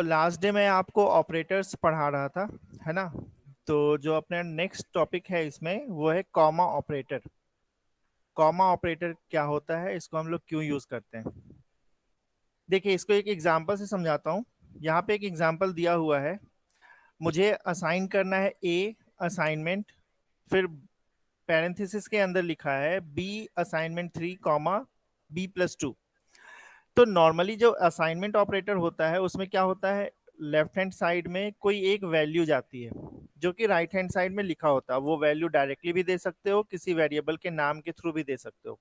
Last day मैं आपको operators पढ़ा रहा था, है ना। तो जो अपने नेक्स्ट टॉपिक है इसमें वो है कॉमा ऑपरेटर। कॉमा ऑपरेटर क्या होता है, इसको हम लोग क्यों यूज करते हैं। देखिए, इसको एक एग्जांपल से समझाता हूँ। यहाँ पे एक एग्जांपल दिया हुआ है, मुझे असाइन करना है ए असाइनमेंट, फिर पैरेंथेसिस के अंदर लिखा है बी असाइनमेंट 3 कॉमा B+2। तो नॉर्मली जो असाइनमेंट ऑपरेटर होता है उसमें क्या होता है, लेफ्ट हैंड साइड में कोई एक वैल्यू जाती है जो कि राइट हैंड साइड में लिखा होता है। वो वैल्यू डायरेक्टली भी दे सकते हो, किसी वेरिएबल के नाम के थ्रू भी दे सकते हो।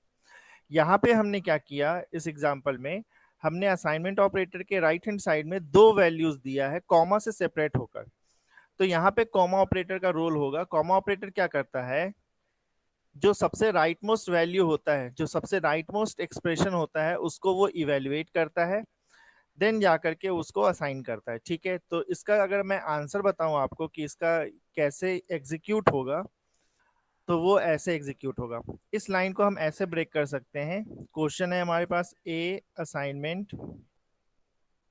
यहाँ पे हमने क्या किया, इस एग्जांपल में हमने असाइनमेंट ऑपरेटर के राइट हैंड साइड में दो वैल्यूज दिया है कॉमा से सेपरेट होकर। तो यहाँ पे कॉमा ऑपरेटर का रोल होगा, कॉमा ऑपरेटर क्या करता है, जो सबसे राइट मोस्ट वैल्यू होता है, जो सबसे राइट मोस्ट एक्सप्रेशन होता है, उसको वो इवेल्युएट करता है, देन जा करके उसको असाइन करता है। ठीक है, तो इसका अगर मैं आंसर बताऊं आपको कि इसका कैसे एग्जीक्यूट होगा, तो वो ऐसे एग्जीक्यूट होगा। इस लाइन को हम ऐसे ब्रेक कर सकते हैं। क्वेश्चन है हमारे पास A assignment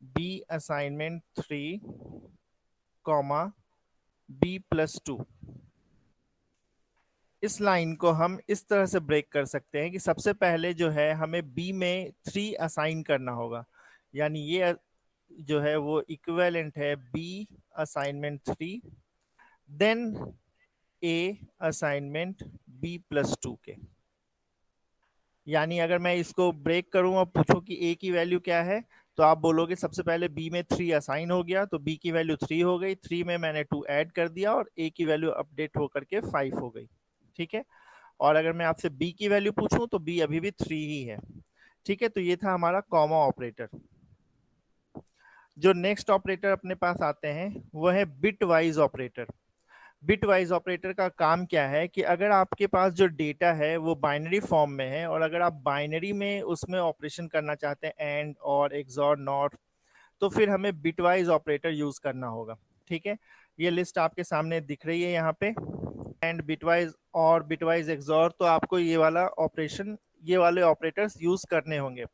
B assignment 3 comma B+2। इस लाइन को हम इस तरह से ब्रेक कर सकते हैं कि सबसे पहले जो है हमें बी में 3 असाइन करना होगा, यानी ये जो है वो इक्विवेलेंट है बी असाइनमेंट 3 देन ए असाइनमेंट B+2 के। यानी अगर मैं इसको ब्रेक करूं और पूछूं कि ए की वैल्यू क्या है, तो आप बोलोगे सबसे पहले बी में 3 असाइन हो गया, तो बी की वैल्यू 3 हो गई, 3 में मैंने 2 ऐड कर दिया और ए की वैल्यू अपडेट होकर के 5 हो गई। ठीक है, और अगर मैं आपसे बी की वैल्यू पूछूं तो बी अभी भी 3 ही है। ठीक है, तो ये था हमारा कॉमा ऑपरेटर। जो नेक्स्ट ऑपरेटर अपने पास आते हैं वो है bit wise operator. Bit wise operator का काम क्या है कि अगर आपके पास जो डेटा है वो बाइनरी फॉर्म में है और अगर आप बाइनरी में उसमें ऑपरेशन करना चाहते हैं एंड और एक्सऑर नॉट, तो फिर हमें बिटवाइज ऑपरेटर यूज करना होगा। ठीक है, ये लिस्ट आपके सामने दिख रही है यहाँ पे, एंड बिटवाइज और बिटवाइज एक्सऑर, तो आपको ये वाला ऑपरेशन, ये वाले ऑपरेटर्स यूज करने होंगे।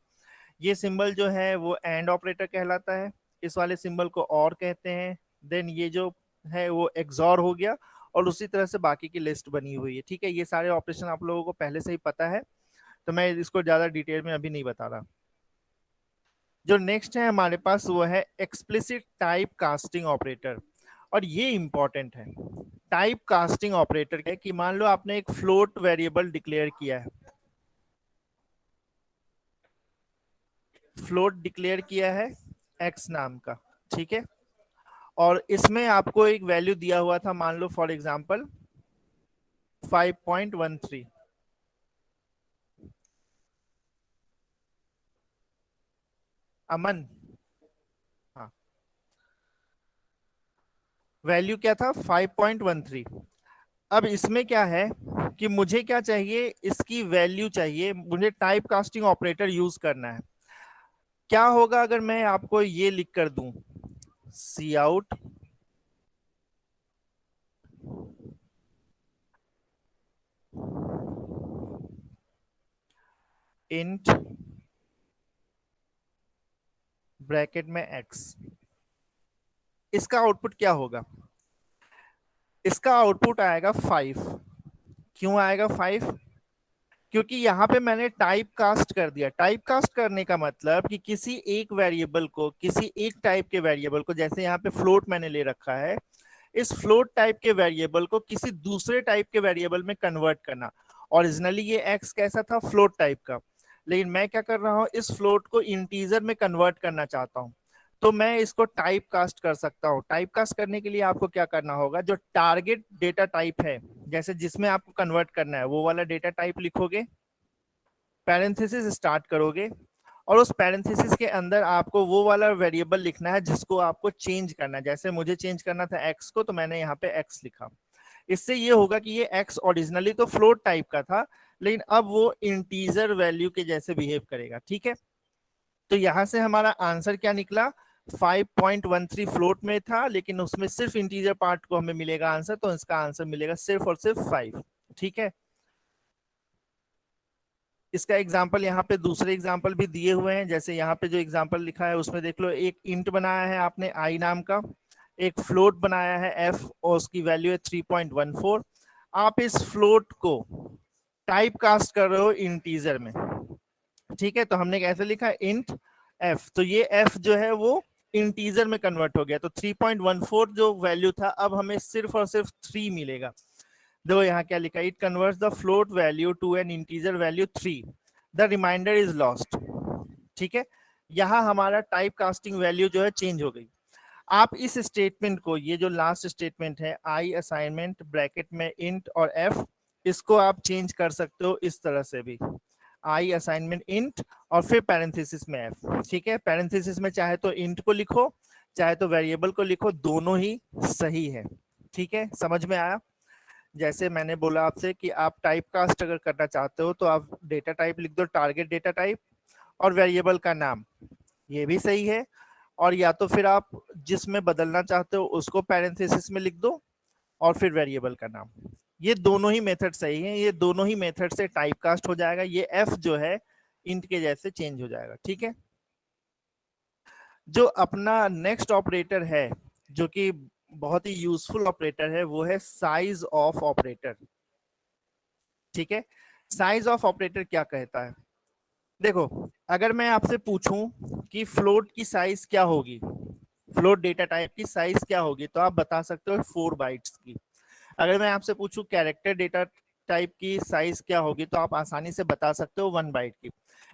ये सिंबल जो है वो एंड ऑपरेटर कहलाता है, इस वाले सिंबल को और कहते हैं, देन ये जो है वो एक्सॉर हो गया, और उसी तरह से बाकी की लिस्ट बनी हुई है। ठीक है, ये सारे ऑपरेशन आप लोगों को पहले से ही पता है, तो मैं इसको ज्यादा डिटेल में अभी नहीं बता रहा। जो नेक्स्ट है हमारे पास वो है एक्सप्लिसिट टाइप कास्टिंग ऑपरेटर, और ये इंपॉर्टेंट है। टाइप कास्टिंग ऑपरेटर है कि मान लो आपने एक फ्लोट वेरिएबल डिक्लेयर किया है, फ्लोट डिक्लेयर किया है एक्स नाम का। ठीक है, और इसमें आपको एक वैल्यू दिया हुआ था, मान लो फॉर एग्जांपल 5.13। अमन, हाँ, वैल्यू क्या था 5.13। अब इसमें क्या है कि मुझे क्या चाहिए, इसकी वैल्यू चाहिए, मुझे टाइप कास्टिंग ऑपरेटर यूज करना है। क्या होगा अगर मैं आपको ये लिख कर दूं, सी आउट इंट ब्रैकेट में एक्स, इसका आउटपुट क्या होगा, इसका आउटपुट आएगा 5। क्यों आएगा 5, क्योंकि यहाँ पे मैंने टाइप कास्ट कर दिया। टाइप कास्ट करने का मतलब कि किसी एक वेरिएबल को, किसी एक टाइप के वेरिएबल को, जैसे यहाँ पे फ्लोट मैंने ले रखा है, इस फ्लोट टाइप के वेरिएबल को किसी दूसरे टाइप के वेरिएबल में कन्वर्ट करना। ओरिजिनली ये एक्स कैसा था, फ्लोट टाइप का, लेकिन मैं क्या कर रहा हूँ, इस फ्लोट को इंटीजर में कन्वर्ट करना चाहता हूँ, तो मैं इसको टाइप कास्ट कर सकता हूँ। टाइप कास्ट करने के लिए आपको क्या करना होगा, जो टारगेट डेटा टाइप है, जैसे जिसमें आपको कन्वर्ट करना है, वो वाला डेटा टाइप लिखोगे, पैरेंथेसिस स्टार्ट करोगे, और उस पैरेंथेसिस के अंदर आपको वो वाला वेरिएबल लिखना है जिसको आपको चेंज करना है। जैसे मुझे चेंज करना था एक्स को, तो मैंने यहाँ पे एक्स लिखा। इससे ये होगा कि ये एक्स ओरिजिनली तो फ्लोट टाइप का था, लेकिन अब वो इंटीजर वैल्यू के जैसे बिहेव करेगा। ठीक है, तो यहां से हमारा आंसर क्या निकला, 5.13 फ्लोट में था, लेकिन उसमें सिर्फ इंटीजर पार्ट को हमें मिलेगा आंसर, तो इसका आंसर मिलेगा सिर्फ और सिर्फ 5। ठीक है, इसका एग्जाम्पल यहाँ पे दूसरे एग्जाम्पल भी दिए हुए हैं, जैसे यहाँ पे जो एग्जाम्पल लिखा है उसमें देख लो, एक इंट बनाया है आपने आई नाम का, एक फ्लोट बनाया है एफ और उसकी वैल्यू है 3.14। आप इस फ्लोट को टाइप कास्ट कर रहे हो इंटीजर में, ठीक है। तो हमने कैसे लिखा, इंट एफ, तो ये एफ जो है वो इंटीजर में कन्वर्ट हो गया, तो 3.14 जो वैल्यू था अब हमें सिर्फ और सिर्फ 3 मिलेगा। देखो यहाँ क्या लिखा, it converts the float value to an integer value 3, the reminder is lost, ठीक है। यहाँ हमारा टाइप कास्टिंग वैल्यू जो है चेंज हो गई। आप इस स्टेटमेंट को, ये जो लास्ट स्टेटमेंट है आई असाइनमेंट ब्रैकेट में इंट और एफ, इसको आप चेंज कर सकते हो इस तरह से भी, आई असाइनमेंट इंट और फिर पैरेंथेसिस में एफ, ठीक है। पैरेंथेसिस में चाहे तो इंट को लिखो चाहे तो वेरिएबल को लिखो, दोनों ही सही है, ठीक है। समझ में आया? जैसे मैंने बोला आपसे कि आप टाइप कास्ट अगर करना चाहते हो तो आप डेटा टाइप लिख दो, टारगेट डेटा टाइप, और वेरिएबल का नाम, ये भी सही है। और या तो फिर आप जिसमें बदलना चाहते हो उसको पैरेंथेसिस में लिख दो और फिर वेरिएबल का नाम, ये दोनों ही मेथड सही है, ये दोनों ही मेथड से टाइप कास्ट हो जाएगा, ये एफ जो है इंट के जैसे चेंज हो जाएगा, ठीक है। जो अपना नेक्स्ट ऑपरेटर है जो कि बहुत ही यूजफुल ऑपरेटर है, वो है साइज ऑफ ऑपरेटर, ठीक है। साइज ऑफ ऑपरेटर क्या कहता है, देखो अगर मैं आपसे पूछूं कि फ्लोट की साइज क्या होगी, फ्लोट डेटा टाइप की साइज क्या होगी, तो आप बता सकते हो 4 बाइट्स की। अगर मैं आपसे पूछूं कैरेक्टर डेटा टाइप की साइज क्या होगी, तो आप आसानी से बता सकते हो 1 बाइट की।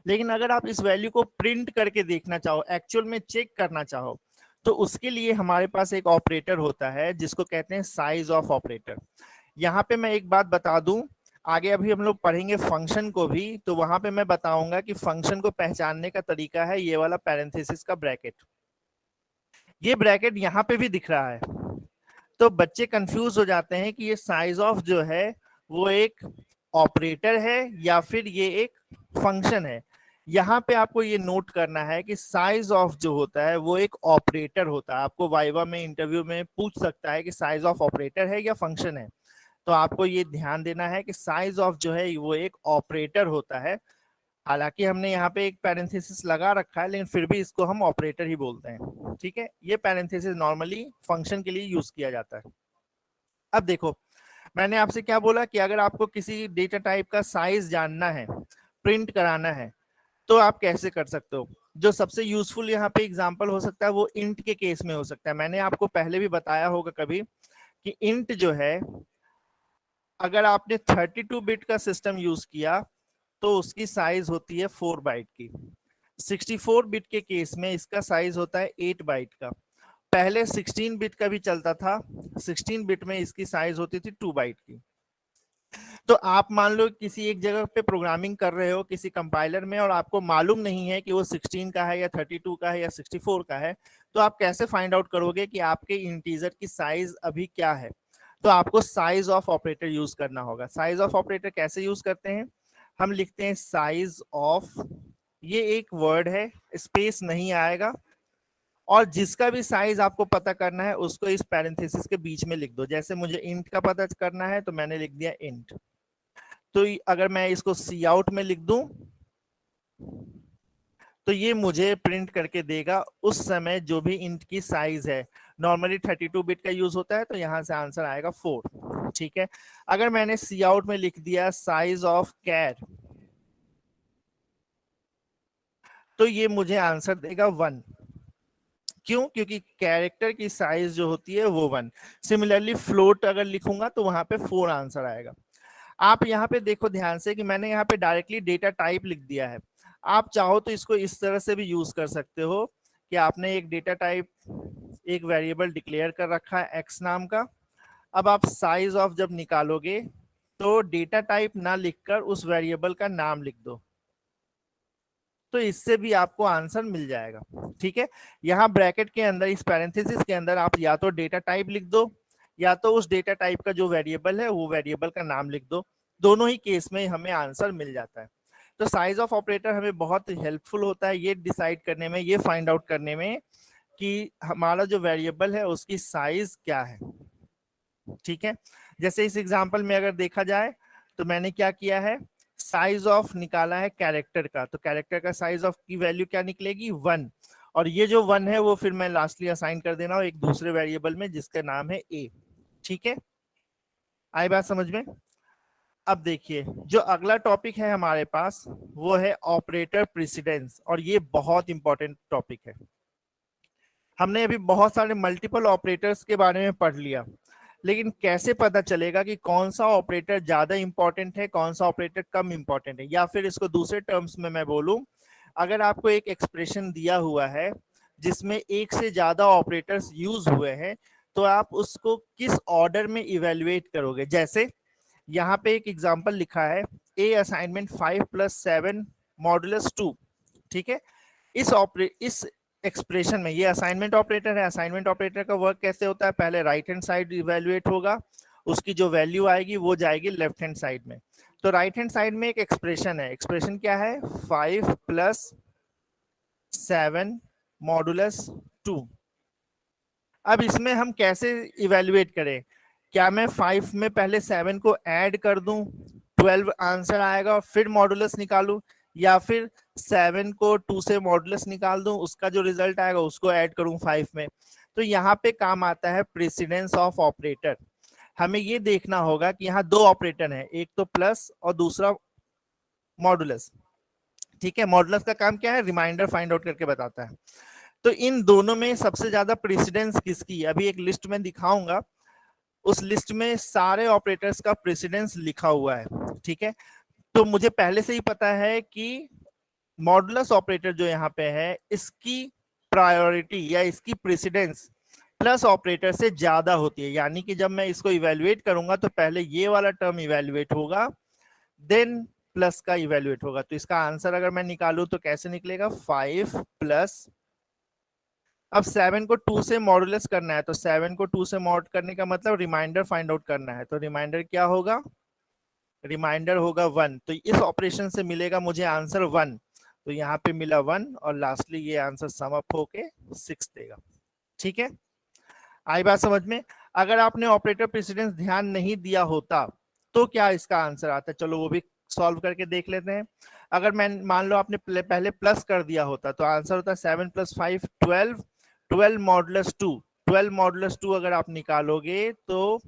लेकिन अगर आप इस वैल्यू को प्रिंट करके देखना चाहो, एक्चुअल में चेक करना चाहो, तो उसके लिए हमारे पास एक ऑपरेटर होता है जिसको कहते हैं साइज ऑफ ऑपरेटर। यहाँ पे मैं एक बात बता दूं, आगे अभी हम लोग पढ़ेंगे फंक्शन को भी, तो वहां पे मैं बताऊंगा कि फंक्शन को पहचानने का तरीका है ये वाला पैरेंथेसिस का ब्रैकेट, ये ब्रैकेट यहाँ पे भी दिख रहा है। तो बच्चे कंफ्यूज हो जाते हैं कि ये साइज ऑफ जो है वो एक ऑपरेटर है या फिर ये एक फंक्शन है। यहाँ पे आपको ये नोट करना है कि साइज ऑफ जो होता है वो एक ऑपरेटर होता है। आपको वाइवा में इंटरव्यू में पूछ सकता है कि साइज ऑफ ऑपरेटर है या फंक्शन है, तो आपको ये ध्यान देना है कि साइज ऑफ जो है वो एक ऑपरेटर होता है। हालांकि हमने यहाँ पे एक पैरेंथेसिस लगा रखा है, लेकिन फिर भी इसको हम ऑपरेटर ही बोलते हैं, ठीक है। ये पैरेंथेसिस नॉर्मली फंक्शन के लिए यूज किया जाता है। अब देखो मैंने आपसे क्या बोला कि अगर आपको किसी डेटा टाइप का साइज जानना है, प्रिंट कराना है, तो आप कैसे कर सकते हो। जो सबसे यूजफुल यहाँ पे एग्जांपल हो सकता है वो इंट के केस में हो सकता है। मैंने आपको पहले भी बताया होगा कभी कि इंट जो है, अगर आपने 32 बिट का सिस्टम यूज किया तो उसकी साइज होती है 4 बाइट की। 64 बिट के केस में इसका साइज होता है 8 बाइट का। पहले 16 बिट का भी चलता था, 16 बिट में इसकी साइज होती थी 2 बाइट की। तो आप मान लो किसी एक जगह पे प्रोग्रामिंग कर रहे हो किसी कंपाइलर में और आपको मालूम नहीं है कि वो 16 का है या 32 का है या 64 का है, तो आप कैसे फाइंड आउट करोगे कि आपके इंटीजर की साइज अभी क्या है। तो आपको साइज ऑफ ऑपरेटर यूज करना होगा। साइज ऑफ ऑपरेटर कैसे यूज करते हैं, हम लिखते हैं साइज ऑफ, ये एक वर्ड है, स्पेस नहीं आएगा, और जिसका भी साइज आपको पता करना है उसको इस पैरेंथेसिस के बीच में लिख दो। जैसे मुझे इंट का पता करना है तो मैंने लिख दिया इंट, तो अगर मैं इसको सी आउट में लिख दूं तो ये मुझे प्रिंट करके देगा उस समय जो भी इंट की साइज है। नॉर्मली 32 बिट का यूज होता है, तो यहां से आंसर आएगा 4, ठीक है। अगर मैंने सी आउट में लिख दिया साइज ऑफ कैर, तो ये मुझे आंसर देगा 1। क्यों? क्योंकि कैरेक्टर की साइज जो होती है वो 1। सिमिलरली फ्लोट अगर लिखूंगा तो वहां पे 4 आंसर आएगा। आप यहाँ पे देखो ध्यान से कि मैंने यहाँ पे डायरेक्टली डेटा टाइप लिख दिया है। आप चाहो तो इसको इस तरह से भी यूज कर सकते हो कि आपने एक डेटा टाइप, एक वेरिएबल डिक्लेयर कर रखा है एक्स नाम का। अब आप साइज ऑफ जब निकालोगे तो डेटा टाइप ना लिखकर उस वेरिएबल का नाम लिख दो, तो इससे भी आपको आंसर मिल जाएगा, ठीक है। यहाँ ब्रैकेट के अंदर, इस पैरेंथेसिस के अंदर आप या तो डेटा टाइप लिख दो या तो उस डेटा टाइप का जो वेरिएबल है वो वेरिएबल का नाम लिख दो। दोनों ही केस में हमें आंसर मिल जाता है। तो साइज ऑफ ऑपरेटर हमें बहुत हेल्पफुल होता है ये डिसाइड करने में, ये फाइंड आउट करने में कि हमारा जो वेरिएबल है उसकी साइज क्या है, ठीक है। जैसे इस एग्जांपल में अगर देखा जाए तो मैंने क्या किया है, साइज ऑफ निकाला है कैरेक्टर का, तो कैरेक्टर का साइज ऑफ की वैल्यू क्या निकलेगी 1, और ये जो 1 है वो फिर मैं लास्टली असाइन कर देना एक दूसरे वेरिएबल में जिसका नाम है a। ठीक है, आई बात समझ में? अब देखिए जो अगला टॉपिक है हमारे पास वो है ऑपरेटर प्रेसिडेंस, और ये बहुत इंपॉर्टेंट टॉपिक है। हमने अभी बहुत सारे मल्टीपल ऑपरेटर्स के बारे में पढ़ लिया, लेकिन कैसे पता चलेगा कि कौन सा ऑपरेटर ज्यादा इंपॉर्टेंट है, कौन सा ऑपरेटर कम इंपॉर्टेंट है, या फिर इसको दूसरे टर्म्स में मैं बोलूं, अगर आपको एक एक्सप्रेशन दिया हुआ है जिसमें एक से ज्यादा ऑपरेटर्स यूज हुए हैं, तो आप उसको किस ऑर्डर में इवेल्युएट करोगे। जैसे यहाँ पे एक एग्जांपल लिखा है ए असाइनमेंट 5 + 7 मॉडुलस 2। ठीक है, इस एक्सप्रेशन में ये असाइनमेंट ऑपरेटर है। असाइनमेंट ऑपरेटर का वर्क कैसे होता है, पहले राइट हैंड साइड इवेल्युएट होगा, उसकी जो वैल्यू आएगी वो जाएगी लेफ्ट हैंड साइड में। तो राइट हैंड साइड में एक एक्सप्रेशन है, एक्सप्रेशन क्या है 5 + 7 मॉडुलस 2। अब इसमें हम कैसे इवेल्युएट करें, क्या मैं 5 में पहले 7 को ऐड कर दूं 12 आंसर आएगा फिर मॉडुलस निकालूं, या फिर 7 को 2 से मॉडुलस निकाल दूं उसका जो रिजल्ट आएगा उसको ऐड करूं 5 में। तो यहाँ पे काम आता है प्रेसिडेंस ऑफ ऑपरेटर। हमें ये देखना होगा कि यहाँ दो ऑपरेटर हैं, एक तो प्लस और दूसरा मॉडुलस। ठीक है, मॉडुलस का काम क्या है, रिमाइंडर फाइंड आउट करके बताता है। तो इन दोनों में सबसे ज्यादा प्रेसिडेंस किसकी, अभी एक लिस्ट में दिखाऊंगा, उस लिस्ट में सारे ऑपरेटर्स का प्रेसिडेंस लिखा हुआ है। ठीक है, तो मुझे पहले से ही पता है कि मॉडुलस ऑपरेटर जो यहाँ पे है इसकी प्रायोरिटी या इसकी प्रेसिडेंस प्लस ऑपरेटर से ज्यादा होती है, यानी कि जब मैं इसको इवेल्युएट करूंगा तो पहले ये वाला टर्म इवेल्युएट होगा देन प्लस का इवेल्युएट होगा। तो इसका आंसर अगर मैं निकालूं तो कैसे निकलेगा 5 +, अब 7 को 2 से मॉडुलस करना है, तो 7 को 2 से मॉड करने का मतलब रिमाइंडर फाइंड आउट करना है, तो रिमाइंडर क्या होगा, रिमाइंडर होगा 1। तो इस ऑपरेशन से मिलेगा मुझे आंसर 1, तो यहाँ पे मिला 1 और लास्टली ये आंसर सम अप होके 6 देगा। ठीक है, आई बात समझ में? अगर आपने ऑपरेटर प्रेसिडेंस ध्यान नहीं दिया होता तो क्या इसका आंसर आता, चलो वो भी सॉल्व करके देख लेते हैं। अगर मैं मान लो आपने पहले प्लस कर दिया होता तो आंसर होता 7 + 5 12, 12 मॉडुलस 2, 12 मॉडुलस 2 अगर आप निकालोगे तो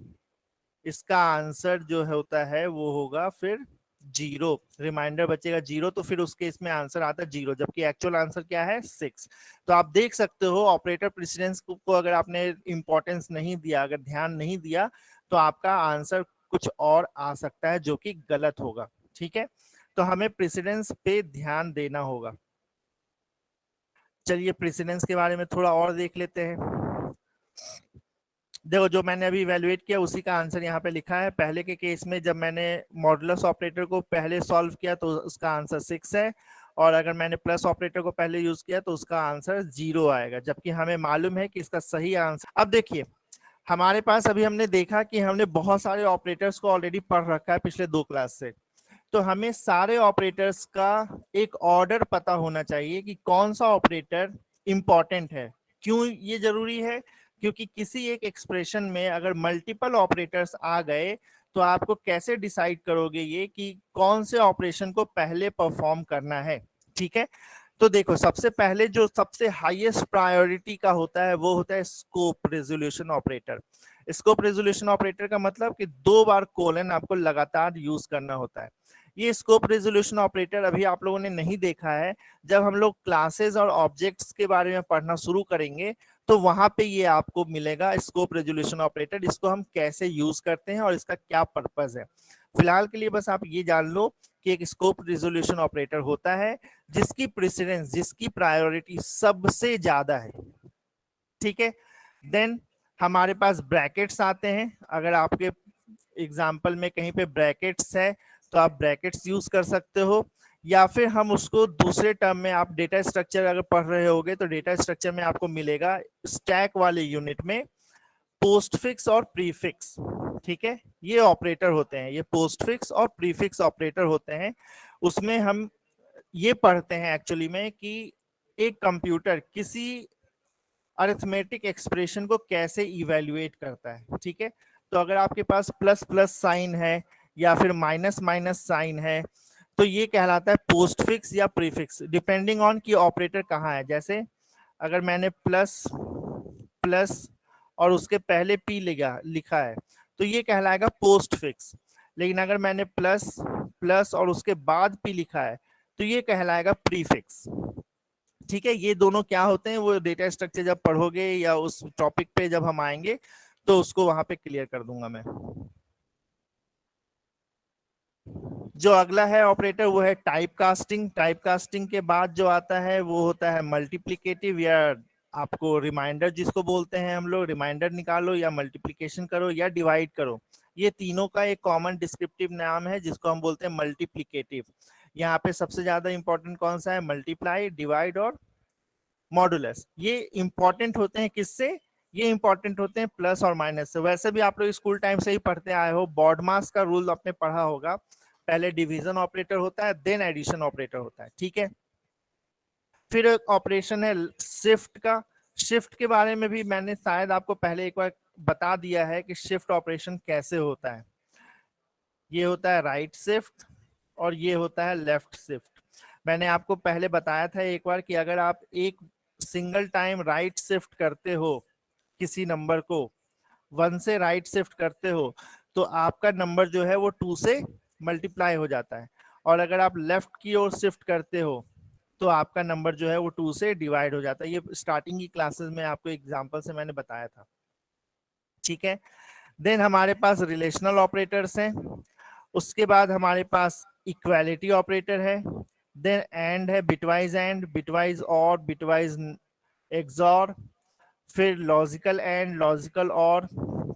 इसका आंसर जो होता है वो होगा फिर 0, रिमाइंडर बचेगा 0, तो फिर उसके इसमें आंसर आता है 0, जबकि एक्चुअल आंसर क्या है 6। तो आप देख सकते हो ऑपरेटर प्रेसिडेंस को अगर आपने इंपॉर्टेंस नहीं दिया, अगर ध्यान नहीं दिया, तो आपका आंसर कुछ और आ सकता है जो कि गलत होगा। ठीक है, तो हमें प्रेसिडेंस पे ध्यान देना होगा। चलिए प्रेसिडेंस के बारे में थोड़ा और देख लेते हैं। देखो जो मैंने अभी इवेल्युएट किया उसी का आंसर यहाँ पे लिखा है। पहले के केस में जब मैंने मॉडुलस ऑपरेटर को पहले सॉल्व किया तो उसका आंसर 6 है, और अगर मैंने प्लस ऑपरेटर को पहले यूज किया तो उसका आंसर 0 आएगा, जबकि हमें मालूम है कि इसका सही आंसर। अब देखिए हमारे पास अभी हमने देखा कि हमने बहुत सारे ऑपरेटर्स को ऑलरेडी पढ़ रखा है पिछले 2 क्लास से, तो हमें सारे ऑपरेटर्स का एक ऑर्डर पता होना चाहिए कि कौन सा ऑपरेटर इंपॉर्टेंट है। क्यों ये जरूरी है, क्योंकि किसी एक एक्सप्रेशन में अगर मल्टीपल ऑपरेटर्स आ गए तो आपको कैसे डिसाइड करोगे ये कि कौन से ऑपरेशन को पहले परफॉर्म करना है। ठीक है, तो देखो सबसे पहले जो सबसे हाईएस्ट प्रायोरिटी का होता है वो होता है scope resolution operator. Scope resolution operator का मतलब कि 2 बार कोलन आपको लगातार यूज करना होता है। ये स्कोप रेजोल्यूशन ऑपरेटर अभी आप लोगों ने नहीं देखा है, जब हम लोग क्लासेस और ऑब्जेक्ट्स के बारे में पढ़ना शुरू करेंगे तो वहां पे ये आपको मिलेगा स्कोप रेजोल्यूशन ऑपरेटर, इसको हम कैसे यूज करते हैं और इसका क्या पर्पस है। फिलहाल के लिए बस आप ये जान लो कि एक स्कोप रेजोल्यूशन ऑपरेटर होता है जिसकी प्रेसिडेंस, जिसकी प्रायोरिटी सबसे ज्यादा है। ठीक है, देन हमारे पास ब्रैकेट्स आते हैं। अगर आपके एग्जाम्पल में कहीं पे ब्रैकेट्स है तो आप ब्रैकेट्स यूज कर सकते हो, या फिर हम उसको दूसरे टर्म में, आप डेटा स्ट्रक्चर अगर पढ़ रहे होगे तो डेटा स्ट्रक्चर में आपको मिलेगा स्टैक वाले यूनिट में पोस्टफिक्स और प्रीफिक्स। ठीक है, ये ऑपरेटर होते हैं, ये पोस्टफिक्स और प्रीफिक्स ऑपरेटर होते हैं। उसमें हम ये पढ़ते हैं एक्चुअली में कि एक कंप्यूटर किसी अरिथमेटिक एक्सप्रेशन को कैसे इवेल्युएट करता है। ठीक है, तो अगर आपके पास प्लस प्लस साइन है या फिर माइनस माइनस साइन है तो ये कहलाता है पोस्ट फिक्स या प्रीफिक्स, डिपेंडिंग ऑन कि ऑपरेटर कहाँ है। जैसे अगर मैंने प्लस प्लस और उसके पहले पी लिखा है तो ये कहलाएगा पोस्ट फिक्स। लेकिन अगर मैंने प्लस प्लस और उसके बाद पी लिखा है तो ये कहलाएगा प्रीफिक्स। ठीक है, ये दोनों क्या होते हैं वो डेटा स्ट्रक्चर जब पढ़ोगे या उस टॉपिक पे जब हम आएंगे तो उसको वहां पे क्लियर कर दूंगा मैं। जो अगला है ऑपरेटर वो है टाइप कास्टिंग। टाइप कास्टिंग के बाद जो आता है वो होता है मल्टीप्लिकेटिव या आपको रिमाइंडर जिसको बोलते हैं हम लोग, रिमाइंडर निकालो या मल्टीप्लिकेशन करो या डिवाइड करो। ये तीनों का एक कॉमन डिस्क्रिप्टिव नाम है जिसको हम बोलते हैं मल्टीप्लिकेटिव। यहाँ पे सबसे ज्यादा इंपॉर्टेंट कौन सा है? मल्टीप्लाई, डिवाइड और मॉडुलस। ये इंपॉर्टेंट होते हैं किससे? ये इंपॉर्टेंट होते हैं प्लस और माइनस से। वैसे भी आप लोग स्कूल टाइम से ही पढ़ते आए हो, बॉडमास का रूल आपने पढ़ा होगा, पहले डिवीजन ऑपरेटर होता है देन एडिशन ऑपरेटर होता है। ठीक है, फिर एक ऑपरेशन है शिफ्ट का। शिफ्ट के बारे में भी मैंने शायद आपको पहले एक बार बता दिया है कि शिफ्ट ऑपरेशन कैसे होता है। ये होता है राइट शिफ्ट और ये होता है लेफ्ट शिफ्ट। मैंने आपको पहले बताया था एक बार कि अगर आप एक सिंगल टाइम राइट शिफ्ट करते हो किसी नंबर को, 1 से राइट शिफ्ट करते हो तो आपका नंबर जो है वो 2 से मल्टीप्लाई हो जाता है। और अगर आप लेफ्ट की ओर शिफ्ट करते हो तो आपका नंबर जो है वो 2 से डिवाइड हो जाता है। ये स्टार्टिंग की क्लासेस में आपको एग्जांपल से मैंने बताया था। ठीक है, देन हमारे पास रिलेशनल ऑपरेटर्स हैं। उसके बाद हमारे पास इक्वालिटी ऑपरेटर है, देन एंड, बिटवाइज और, बिटवाइज एक्सॉर, फिर लॉजिकल एंड, लॉजिकल और।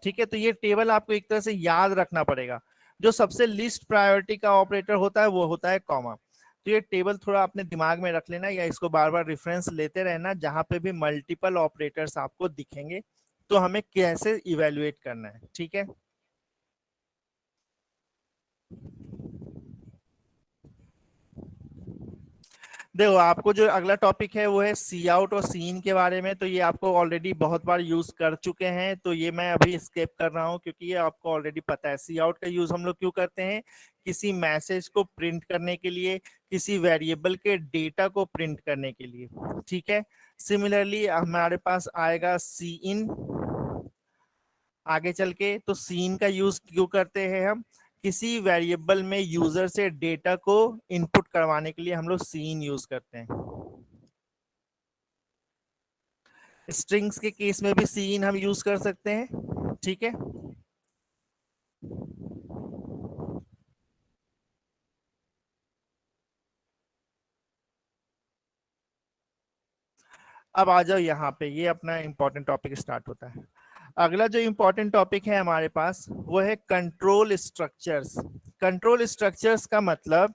ठीक है, तो ये टेबल आपको एक तरह से याद रखना पड़ेगा। जो सबसे लिस्ट प्रायोरिटी का ऑपरेटर होता है वो होता है कॉमा। तो ये टेबल थोड़ा अपने दिमाग में रख लेना या इसको बार बार रेफरेंस लेते रहना, जहां पे भी मल्टीपल ऑपरेटर्स आपको दिखेंगे तो हमें कैसे इवेल्युएट करना है। ठीक है, देखो आपको जो अगला टॉपिक है वो है सी आउट और सी इन के बारे में। तो ये आपको ऑलरेडी बहुत बार यूज कर चुके हैं तो ये मैं अभी स्किप कर रहा हूँ क्योंकि ये आपको ऑलरेडी पता है। सी आउट का यूज हम लोग क्यों करते हैं? किसी मैसेज को प्रिंट करने के लिए, किसी वेरिएबल के डेटा को प्रिंट करने के लिए। ठीक है, सिमिलरली हमारे पास आएगा सी इन आगे चल के। तो सी इन का यूज क्यों करते हैं हम? किसी वेरिएबल में यूजर से डेटा को इनपुट करवाने के लिए हम लोग सीन यूज करते हैं। स्ट्रिंग्स के केस में भी सीन हम यूज कर सकते हैं। ठीक है, अब आ जाओ यहाँ पे, ये अपना इंपॉर्टेंट टॉपिक स्टार्ट होता है। अगला जो इंपॉर्टेंट टॉपिक है हमारे पास वो है कंट्रोल स्ट्रक्चर्स। कंट्रोल स्ट्रक्चर्स का मतलब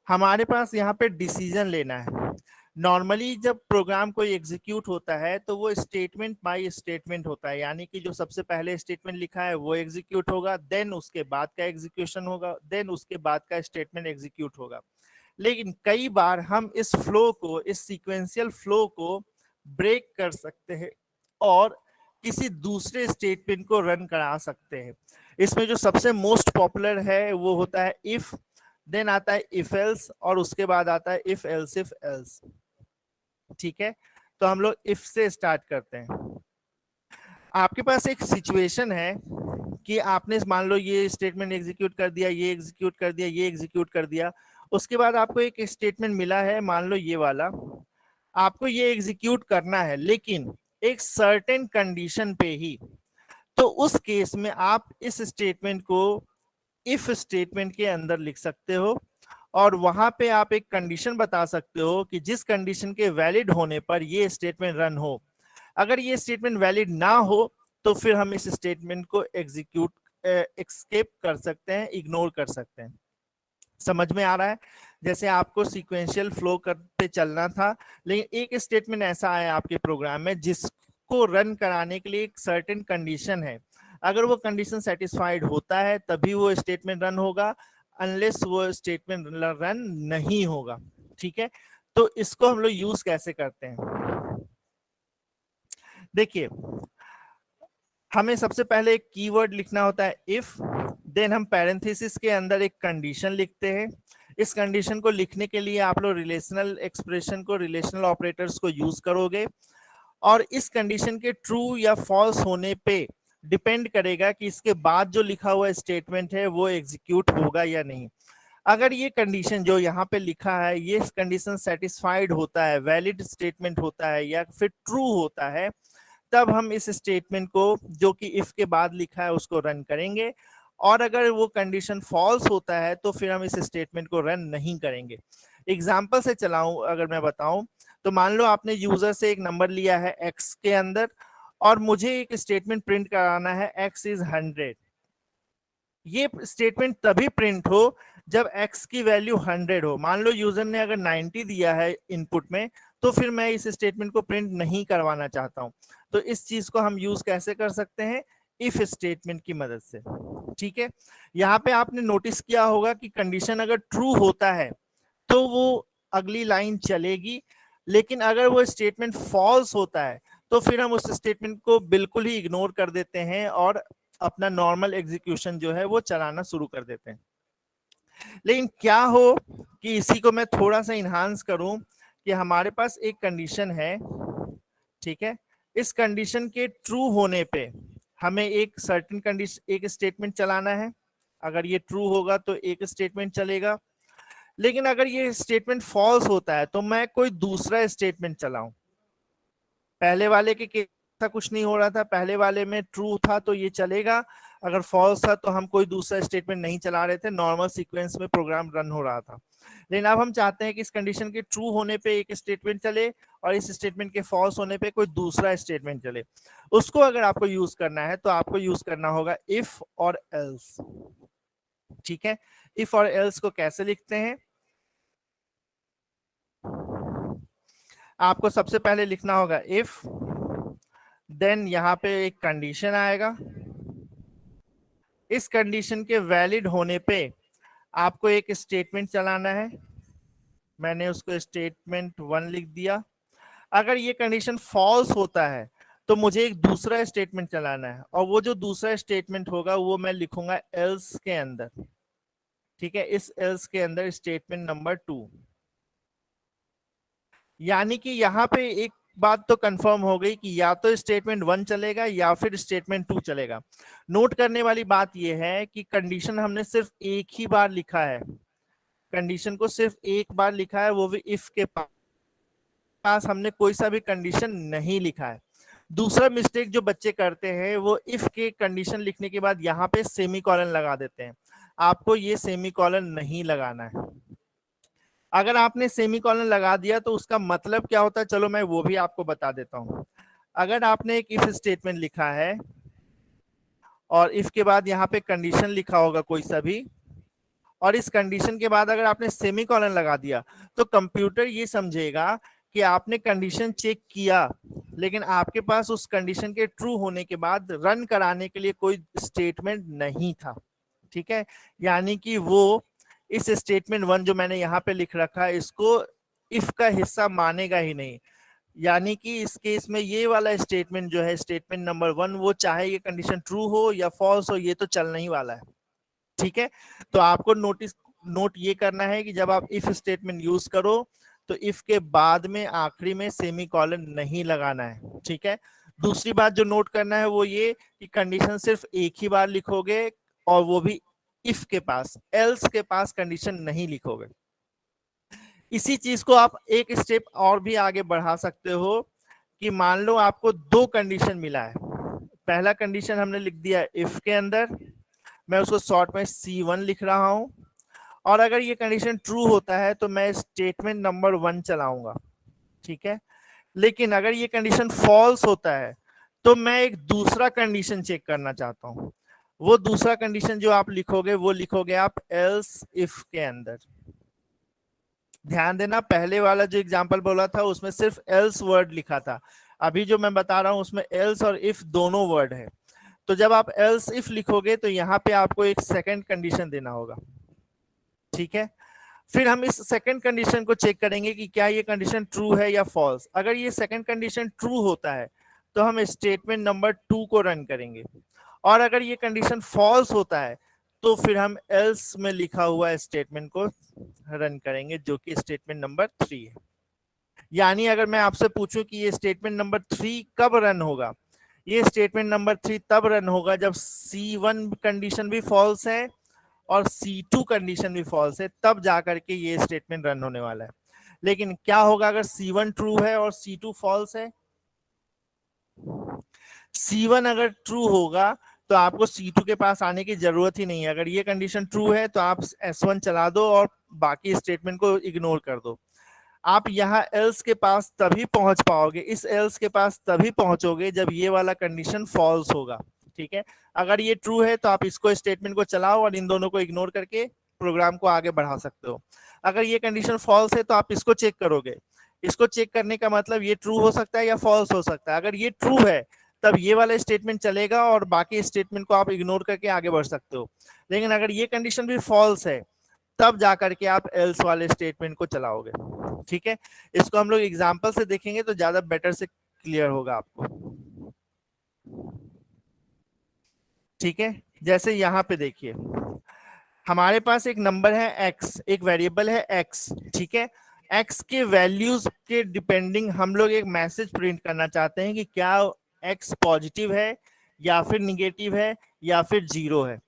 हमारे पास यहाँ पे डिसीजन लेना है। नॉर्मली जब प्रोग्राम कोई एग्जीक्यूट होता है तो वो स्टेटमेंट बाय स्टेटमेंट होता है, यानी कि जो सबसे पहले स्टेटमेंट लिखा है वो एग्जीक्यूट होगा, देन उसके बाद का एग्जीक्यूशन होगा, देन उसके बाद का स्टेटमेंट एग्जीक्यूट होगा। लेकिन कई बार हम इस फ्लो को, इस सीक्वेंशियल फ्लो को ब्रेक कर सकते हैं और किसी दूसरे स्टेटमेंट को रन करा सकते हैं। इसमें जो सबसे मोस्ट पॉपुलर है वो होता है इफ, देन आता है इफ एल्स और उसके बाद आता है इफ एल्स इफ एल्स। ठीक है, तो हम लोग इफ से स्टार्ट करते हैं। आपके पास एक सिचुएशन है कि आपने मान लो ये स्टेटमेंट एग्जीक्यूट कर दिया, ये एग्जीक्यूट कर दिया, ये एग्जीक्यूट कर दिया, उसके बाद आपको एक स्टेटमेंट मिला है, मान लो ये वाला, आपको ये एग्जीक्यूट करना है लेकिन एक सर्टेन कंडीशन पे ही। तो उस केस में आप इस स्टेटमेंट को इफ स्टेटमेंट के अंदर लिख सकते हो और वहां पे आप एक कंडीशन बता सकते हो कि जिस कंडीशन के वैलिड होने पर ये स्टेटमेंट रन हो। अगर ये स्टेटमेंट वैलिड ना हो तो फिर हम इस स्टेटमेंट को एग्जीक्यूट एस्केप कर सकते हैं, इग्नोर कर सकते हैं। समझ में आ रहा है? जैसे आपको सीक्वेंशियल फ्लो करते चलना था लेकिन एक स्टेटमेंट ऐसा है आपके प्रोग्राम में जिसको रन कराने के लिए एक सर्टेन कंडीशन है। अगर वो कंडीशन सेटिस्फाइड होता है तभी वो स्टेटमेंट रन होगा, अनलेस वो स्टेटमेंट रन नहीं होगा। ठीक है, तो इसको हम लोग यूज कैसे करते हैं? देखिए, हमें सबसे पहले एक कीवर्ड लिखना होता है इफ, देन हम पैरेंथेसिस के अंदर एक कंडीशन लिखते हैं, इस कंडीशन को लिखने के लिए आप लोग रिलेशनल एक्सप्रेशन को, रिलेशनल ऑपरेटर्स को यूज करोगे, और इस कंडीशन के ट्रू या फॉल्स होने पे डिपेंड करेगा कि इसके बाद जो लिखा हुआ स्टेटमेंट है वो एग्जीक्यूट होगा या नहीं। अगर ये कंडीशन जो यहाँ पे लिखा है ये कंडीशन सेटिस्फाइड होता है, वैलिड स्टेटमेंट होता है या फिर ट्रू होता है, तब हम इस स्टेटमेंट को जो कि इफ के बाद लिखा है उसको रन करेंगे। और अगर वो कंडीशन फॉल्स होता है तो फिर हम इस स्टेटमेंट को रन नहीं करेंगे। एग्जाम्पल से चलाऊं अगर मैं बताऊं तो मान लो आपने यूजर से एक नंबर लिया है x के अंदर और मुझे एक स्टेटमेंट प्रिंट कराना है x इज 100। ये स्टेटमेंट तभी प्रिंट हो जब x की वैल्यू 100 हो। मान लो यूजर ने अगर 90 दिया है इनपुट में, तो फिर मैं इस स्टेटमेंट को प्रिंट नहीं करवाना चाहता हूं। तो इस चीज को हम यूज कैसे कर सकते हैं? इफ स्टेटमेंट की मदद से। ठीक है, यहाँ पे आपने नोटिस किया होगा कि कंडीशन अगर ट्रू होता है तो वो अगली लाइन चलेगी, लेकिन अगर वो स्टेटमेंट फॉल्स होता है तो फिर हम उस स्टेटमेंट को बिल्कुल ही इग्नोर कर देते हैं और अपना नॉर्मल एग्जीक्यूशन जो है वो चलाना शुरू कर देते हैं। लेकिन क्या हो कि इसी को मैं थोड़ा सा इन्हांस करूं कि हमारे पास एक कंडीशन है, ठीक है, इस कंडीशन के ट्रू होने पे हमें एक सर्टेन कंडीशन, एक स्टेटमेंट चलाना है। अगर ये ट्रू होगा तो एक स्टेटमेंट चलेगा, लेकिन अगर ये स्टेटमेंट फॉल्स होता है तो मैं कोई दूसरा स्टेटमेंट चलाऊं। पहले वाले के केस ऐसा कुछ नहीं हो रहा था, पहले वाले में ट्रू था तो ये चलेगा, अगर फॉल्स था तो हम कोई दूसरा स्टेटमेंट नहीं चला रहे थे, नॉर्मल सीक्वेंस में प्रोग्राम रन हो रहा था। लेकिन अब हम चाहते हैं कि इस कंडीशन के ट्रू होने पे एक स्टेटमेंट चले और इस स्टेटमेंट के फॉल्स होने पे कोई दूसरा स्टेटमेंट चले। उसको अगर आपको यूज करना है तो आपको यूज करना होगा इफ और एल्स। ठीक है, इफ और एल्स को कैसे लिखते हैं? आपको सबसे पहले लिखना होगा इफ, देन यहां पे एक कंडीशन आएगा, इस कंडीशन के वैलिड होने पे आपको एक स्टेटमेंट चलाना है। मैंने उसको स्टेटमेंट 1 लिख दिया। अगर ये कंडीशन फॉल्स होता है तो मुझे एक दूसरा स्टेटमेंट चलाना है, और वो जो दूसरा स्टेटमेंट होगा वो मैं लिखूंगा एल्स के अंदर। ठीक है, इस एल्स के अंदर स्टेटमेंट नंबर 2। यानी कि यहाँ पे एक बात तो कंफर्म हो गई कि या तो स्टेटमेंट 1 चलेगा या फिर स्टेटमेंट 2 चलेगा। नोट करने वाली बात यह है कि कंडीशन हमने सिर्फ एक ही बार लिखा है, कंडीशन को सिर्फ एक बार लिखा है, वो भी इफ के पास हमने कोई सा भी कंडीशन नहीं लिखा है। दूसरा मिस्टेक जो बच्चे करते हैं वो इफ के कंडीशन लिखने के बाद यहाँ पे सेमीकोलन लगा देते हैं। आपको ये सेमीकोलन नहीं लगाना है। अगर आपने सेमीकोलन लगा दिया तो उसका मतलब क्या होता है, चलो मैं वो भी आपको बता देता हूं। अगर आपने एक इफ स्टेटमेंट लिखा है और इफ के बाद यहाँ पे कंडीशन लिखा होगा कोई सा भी, और इस कंडीशन के बाद अगर आपने सेमीकोलन लगा दिया तो कंप्यूटर ये समझेगा कि आपने कंडीशन चेक किया, लेकिन आपके पास उस कंडीशन के ट्रू होने के बाद रन कराने के लिए कोई स्टेटमेंट नहीं था। ठीक है, यानी कि वो इस स्टेटमेंट 1 जो मैंने यहाँ पे लिख रखा है इसको इफ का हिस्सा मानेगा ही नहीं। यानी कि इस केस में ये वाला स्टेटमेंट जो है, स्टेटमेंट नंबर 1, वो चाहे ये कंडीशन ट्रू हो या फॉल्स हो, ये तो चलने ही वाला है। ठीक है, तो आपको नोट ये करना है कि जब आप इफ स्टेटमेंट यूज करो तो इफ के बाद में आखिरी में सेमीकोलन नहीं लगाना है। ठीक है, दूसरी बात जो नोट करना है वो ये कि कंडीशन सिर्फ एक ही बार लिखोगे, और वो भी इफ के पास, एल्स के पास कंडीशन नहीं लिखोगे। इसी चीज को आप एक स्टेप और भी आगे बढ़ा सकते हो कि मान लो आपको 2 कंडीशन मिला है। पहला कंडीशन हमने लिख दिया इफ के अंदर, मैं उसको शॉर्ट में C1 लिख रहा हूं, और अगर ये कंडीशन ट्रू होता है तो मैं स्टेटमेंट नंबर 1 चलाऊंगा। ठीक है, लेकिन अगर ये कंडीशन फॉल्स होता है तो मैं एक दूसरा कंडीशन चेक करना चाहता हूं। वो दूसरा कंडीशन जो आप लिखोगे वो लिखोगे आप एल्स इफ के अंदर। ध्यान देना, पहले वाला जो एग्जांपल बोला था उसमें सिर्फ एल्स वर्ड लिखा था, अभी जो मैं बता रहा हूं उसमें एल्स और इफ दोनों वर्ड है। तो जब आप एल्स इफ लिखोगे तो यहाँ पे आपको एक सेकंड कंडीशन देना होगा। ठीक है, फिर हम इस सेकंड कंडीशन को चेक करेंगे कि क्या ये कंडीशन ट्रू है या फॉल्स। अगर ये सेकंड कंडीशन ट्रू होता है तो हम स्टेटमेंट नंबर 2 को रन करेंगे, और अगर ये कंडीशन फॉल्स होता है तो फिर हम एल्स में लिखा हुआ स्टेटमेंट को रन करेंगे, जो कि स्टेटमेंट नंबर 3 है। यानी अगर मैं आपसे पूछूं कि ये स्टेटमेंट नंबर 3 कब रन होगा, ये स्टेटमेंट नंबर 3 तब रन होगा जब C1 कंडीशन भी फॉल्स है और C2 कंडीशन भी फॉल्स है, तब जाकर के ये स्टेटमेंट रन होने वाला है। लेकिन क्या होगा अगर C1 ट्रू है और C2 फॉल्स है? C1 अगर ट्रू होगा तो आपको C2 के पास आने की जरूरत ही नहीं है। अगर ये कंडीशन ट्रू है तो आप S1 चला दो और बाकी स्टेटमेंट को इग्नोर कर दो। आप यहाँ एल्स के पास तभी पहुंच पाओगे, इस एल्स के पास तभी पहुंचोगे जब ये वाला कंडीशन फॉल्स होगा। ठीक है, अगर ये ट्रू है तो आप इसको स्टेटमेंट को चलाओ और इन दोनों को इग्नोर करके प्रोग्राम को आगे बढ़ा सकते हो। अगर ये कंडीशन फॉल्स है तो आप इसको चेक करोगे। इसको चेक करने का मतलब ये ट्रू हो सकता है या फॉल्स हो सकता है। अगर ये ट्रू है तब ये वाला स्टेटमेंट चलेगा और बाकी स्टेटमेंट को आप इग्नोर करके आगे बढ़ सकते हो। लेकिन अगर ये कंडीशन भी फॉल्स है तब जाकर के आप एल्स वाले स्टेटमेंट को चलाओगे। ठीक है, इसको हम लोग एग्जांपल से देखेंगे तो ज्यादा बेटर से क्लियर होगा आपको। ठीक है, जैसे यहाँ पे देखिए हमारे पास एक नंबर है x, एक वेरिएबल है x। ठीक है, x के वैल्यूज के डिपेंडिंग हम लोग एक मैसेज प्रिंट करना चाहते हैं कि क्या x पॉजिटिव है या फिर निगेटिव है या फिर जीरो है।